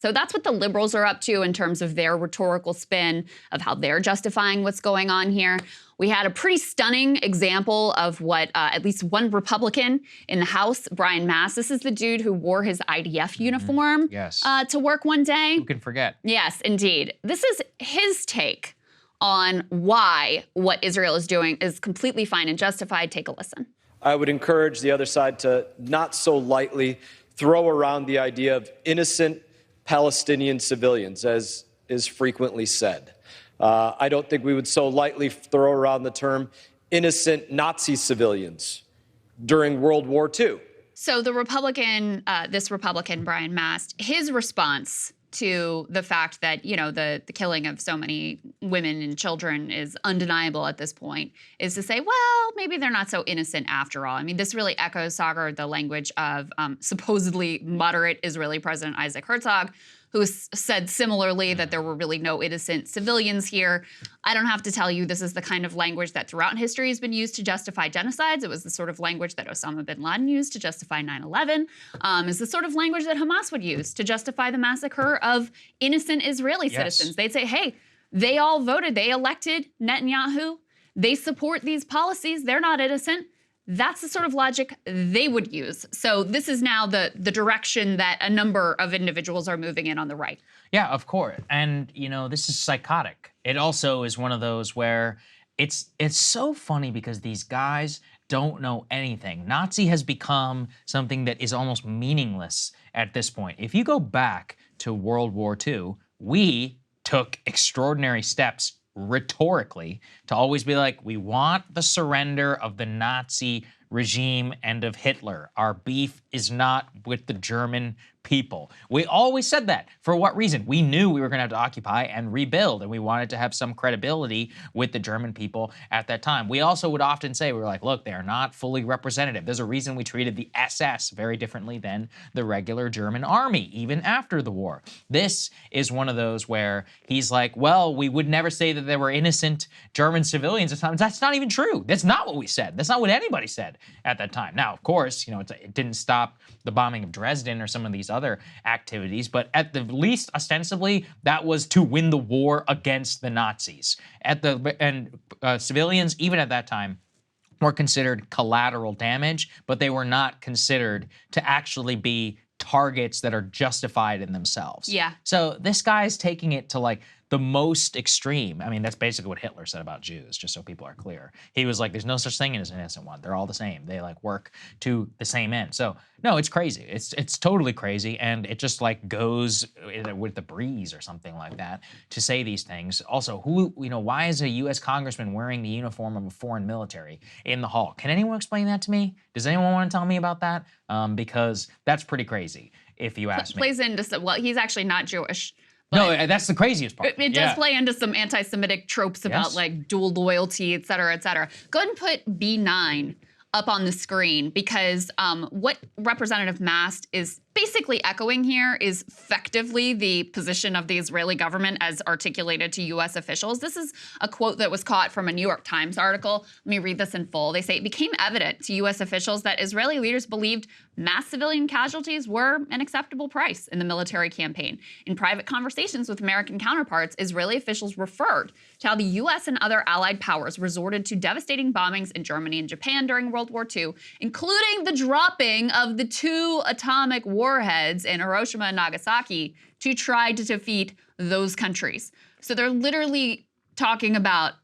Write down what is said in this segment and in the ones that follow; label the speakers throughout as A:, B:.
A: So that's what the liberals are up to in terms of their rhetorical spin of how they're justifying what's going on here. We had a pretty stunning example of what at least one Republican in the House, Brian Mast, this is the dude who wore his IDF uniform to work one day.
B: Who can forget?
A: Yes, indeed. This is his take on why what Israel is doing is completely fine and justified. Take a listen.
C: I would encourage the other side to not so lightly throw around the idea of innocent Palestinian civilians, as is frequently said. I don't think we would so lightly throw around the term innocent Nazi civilians during World War II.
A: So the Republican, this Republican, Brian Mast, his response to the fact that, you know, the killing of so many women and children is undeniable at this point is to say, well, maybe they're not so innocent after all. I mean, this really echoes, Saagar, the language of supposedly moderate Israeli President Isaac Herzog, who said similarly that there were really no innocent civilians here. I don't have to tell you, this is the kind of language that throughout history has been used to justify genocides. It was the sort of language that Osama bin Laden used to justify 9/11. It's the sort of language that Hamas would use to justify the massacre of innocent Israeli citizens. They'd say, hey, they all voted, they elected Netanyahu, they support these policies, they're not innocent. That's the sort of logic they would use. So this is now the direction that a number of individuals are moving in on the right.
B: Yeah, of course. And, you know, this is psychotic. It also is one of those where it's so funny because these guys don't know anything. Nazi has become something that is almost meaningless at this point. If you go back to World War II, we took extraordinary steps rhetorically to always be like, we want the surrender of the Nazi regime and of Hitler. Our beef is not with the German people. We always said that. For what reason? We knew we were going to have to occupy and rebuild, and we wanted to have some credibility with the German people at that time. We also would often say, we were like, look, they are not fully representative. There's a reason we treated the SS very differently than the regular German army, even after the war. This is one of those where he's like, well, we would never say that there were innocent German civilians at times. That's not even true. That's not what we said. That's not what anybody said at that time. Now, of course, you know, it didn't stop the bombing of Dresden or some of these other activities, but at the least, ostensibly, that was to win the war against the Nazis. Civilians, even at that time, were considered collateral damage, but they were not considered to actually be targets that are justified in themselves.
A: Yeah.
B: So this guy's taking it to like the most extreme. I mean, that's basically what Hitler said about Jews, just so people are clear. He was like, there's no such thing as an innocent one. They're all the same. They like work to the same end. So no, it's crazy. It's totally crazy. And it just like goes with the breeze or something like that to say these things. Also, why is a US congressman wearing the uniform of a foreign military in the hall? Can anyone explain that to me? Does anyone want to tell me about that? Because that's pretty crazy, if you ask me.
A: Plays into, well, he's actually not Jewish.
B: No, that's the craziest part.
A: It does play into some anti-Semitic tropes about like dual loyalty, et cetera, et cetera. Go ahead and put B9 up on the screen because what Representative Mast is basically echoing here is effectively the position of the Israeli government as articulated to U.S. officials. This is a quote that was caught from a New York Times article. Let me read this in full. They say, it became evident to U.S. officials that Israeli leaders believed mass civilian casualties were an acceptable price in the military campaign. In private conversations with American counterparts, Israeli officials referred to how the U.S. and other allied powers resorted to devastating bombings in Germany and Japan during World War II, including the dropping of the 2 atomic warheads in Hiroshima and Nagasaki to try to defeat those countries. So they're literally talking about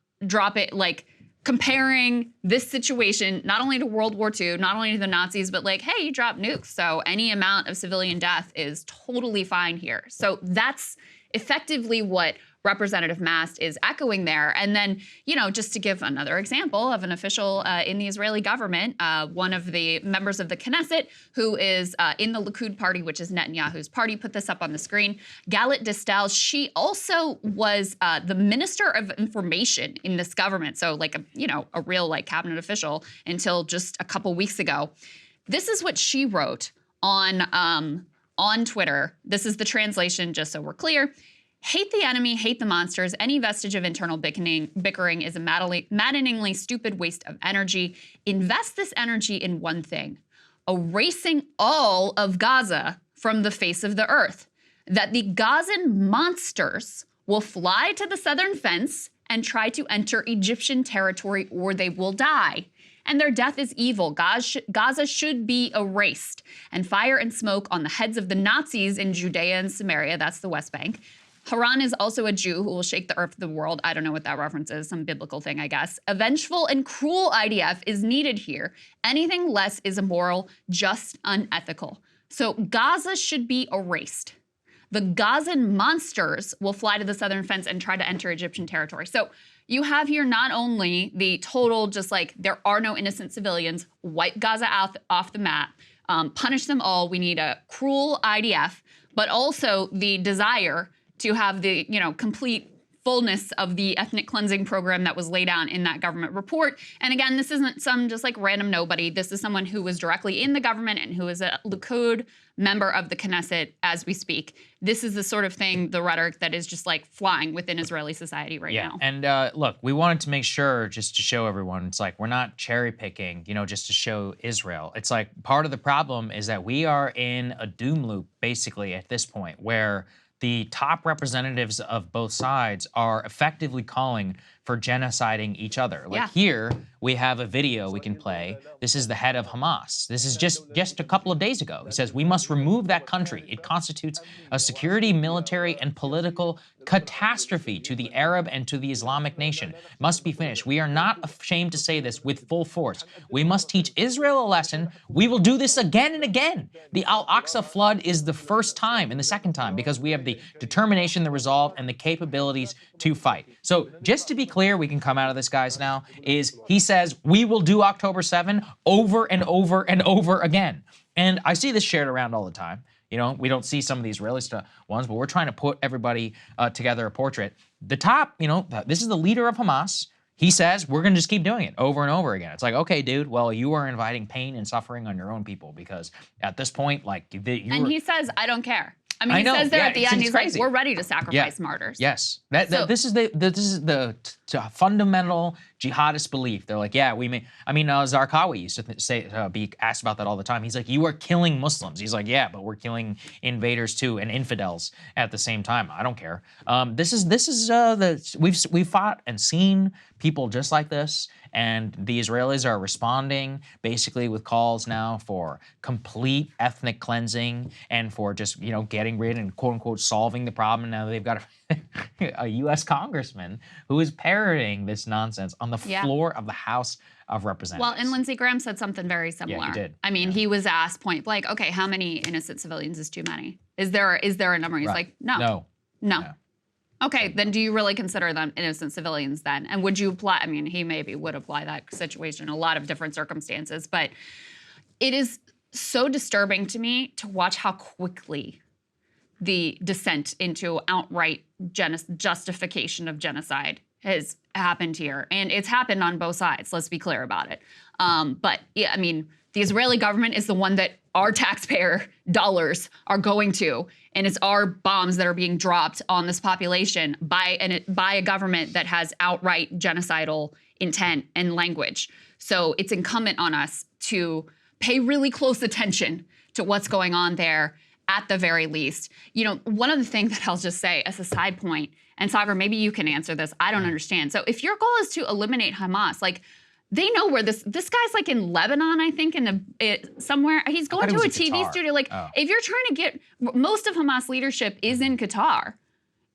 A: comparing this situation not only to World War II, not only to the Nazis, but like, hey, you dropped nukes, so any amount of civilian death is totally fine here. So that's effectively what Representative Mast is echoing there. And then, you know, just to give another example of an official in the Israeli government, one of the members of the Knesset who is in the Likud party, which is Netanyahu's party, put this up on the screen. Galit Distal, she also was the Minister of Information in this government. So like, a real like cabinet official until just a couple weeks ago. This is what she wrote on Twitter. This is the translation, just so we're clear. Hate the enemy, hate the monsters. Any vestige of internal bickering is a maddeningly stupid waste of energy. Invest this energy in one thing, erasing all of Gaza from the face of the earth. that the Gazan monsters will fly to the southern fence and try to enter Egyptian territory or they will die. And their death is evil. Gaza should be erased, and fire and smoke on the heads of the Nazis in Judea and Samaria, that's the West Bank. Haran is also a Jew who will shake the earth of the world. I don't know what that reference is, some biblical thing, I guess. A vengeful and cruel IDF is needed here. Anything less is immoral, just unethical. So Gaza should be erased. The Gazan monsters will fly to the southern fence and try to enter Egyptian territory. So you have here not only the total, just like there are no innocent civilians, wipe Gaza off the map, punish them all. We need a cruel IDF, but also the desire to have the, complete fullness of the ethnic cleansing program that was laid out in that government report. And again, this isn't some just like random nobody. This is someone who was directly in the government and who is a Likud member of the Knesset as we speak. This is the sort of thing, the rhetoric that is just like flying within Israeli society right now.
B: And look, we wanted to make sure just to show everyone, it's like we're not cherry picking, just to show Israel. It's like part of the problem is that we are in a doom loop basically at this point where the top representatives of both sides are effectively calling for genociding each other. Like here, we have a video we can play. This is the head of Hamas. This is just a couple of days ago. He says, we must remove that country. It constitutes a security, military, and political catastrophe to the Arab and to the Islamic nation. Must be finished. We are not ashamed to say this with full force. We must teach Israel a lesson. We will do this again and again. The Al-Aqsa flood is the first time and the second time because we have the determination, the resolve, and the capabilities to fight. So just to be clear, we can come out of this, guys, now, is he says, we will do October 7 over and over and over again. And I see this shared around all the time. We don't see some of the Israeli ones, but we're trying to put everybody together a portrait. The top, this is the leader of Hamas. He says, we're going to just keep doing it over and over again. It's like, okay, dude, well, you are inviting pain and suffering on your own people because at this point,
A: And he says, I don't care. I mean, he says there at the end, he's like, we're ready to sacrifice martyrs.
B: Yes. This is the fundamental jihadist belief. They're like, yeah, we may. I mean, Zarqawi used to be asked about that all the time. He's like, you are killing Muslims. He's like, yeah, but we're killing invaders too and infidels at the same time. I don't care. We've fought and seen people just like this, and the Israelis are responding basically with calls now for complete ethnic cleansing and for just getting rid and quote unquote solving the problem. Now they've got a U.S. congressman who is parroting this nonsense on the floor of the House of Representatives.
A: Well, and Lindsey Graham said something very similar.
B: Yeah, he did.
A: I mean, he was asked point blank, okay, how many innocent civilians is too many? Is there a number? He's like, no. Okay, then do you really consider them innocent civilians then? And would you apply, I mean, he maybe would apply that situation in a lot of different circumstances, but it is so disturbing to me to watch how quickly the descent into outright justification of genocide has happened here. And it's happened on both sides, let's be clear about it. But yeah, I mean, the Israeli government is the one that our taxpayer dollars are going to, and it's our bombs that are being dropped on this population by a government that has outright genocidal intent and language. So it's incumbent on us to pay really close attention to what's going on there at the very least. One of the things that I'll just say as a side point, and Saagar, maybe you can answer this, I don't understand. So if your goal is to eliminate Hamas, they know where this guy's like in Lebanon, I think, somewhere. He's going to a TV studio. If you're trying to get, most of Hamas leadership is in Qatar.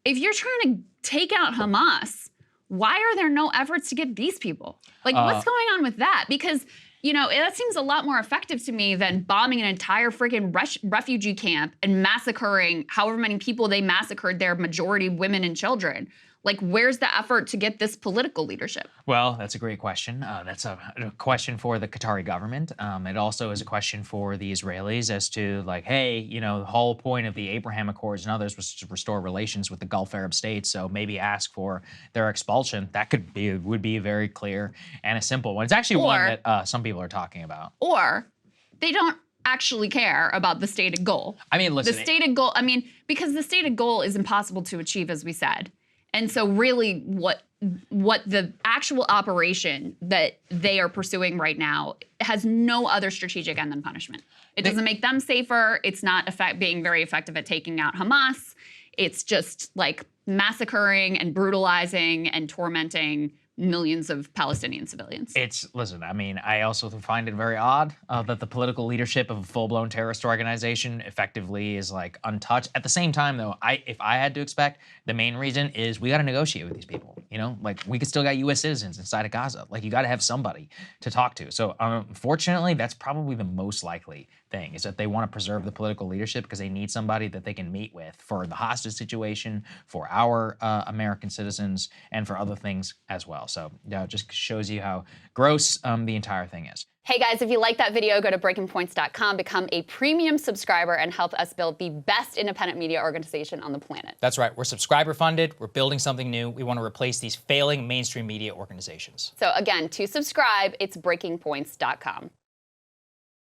A: If you're trying to take out Hamas, why are there no efforts to get these people? What's going on with that? Because, that seems a lot more effective to me than bombing an entire freaking refugee camp and massacring however many people they massacred, their majority women and children. Where's the effort to get this political leadership? Well,
B: that's a great question. That's a question for the Qatari government. It also is a question for the Israelis as to hey, the whole point of the Abraham Accords and others was to restore relations with the Gulf Arab states. So maybe ask for their expulsion. That would be very clear and a simple one. It's actually one that some people are talking about.
A: Or they don't actually care about the stated goal.
B: I mean, listen.
A: The stated goal, because the stated goal is impossible to achieve, as we said. And so really what the actual operation that they are pursuing right now has no other strategic end than punishment. It doesn't make them safer. It's not being very effective at taking out Hamas. It's just like massacring and brutalizing and tormenting millions of Palestinian civilians.
B: Listen, I mean, I also find it very odd that the political leadership of a full-blown terrorist organization effectively is like untouched. At the same time, though, if I had to expect, the main reason is we got to negotiate with these people. You know, like we still got U.S. citizens inside of Gaza. Like you got to have somebody to talk to. So unfortunately, that's probably the most likely thing, is that they want to preserve the political leadership because they need somebody that they can meet with for the hostage situation, for our American citizens, and for other things as well. So it just shows you how gross the entire thing is.
A: Hey guys, if you like that video, go to breakingpoints.com, become a premium subscriber, and help us build the best independent media organization on the planet.
D: That's right. We're subscriber funded. We're building something new. We want to replace these failing mainstream media organizations.
A: So again, to subscribe, it's breakingpoints.com.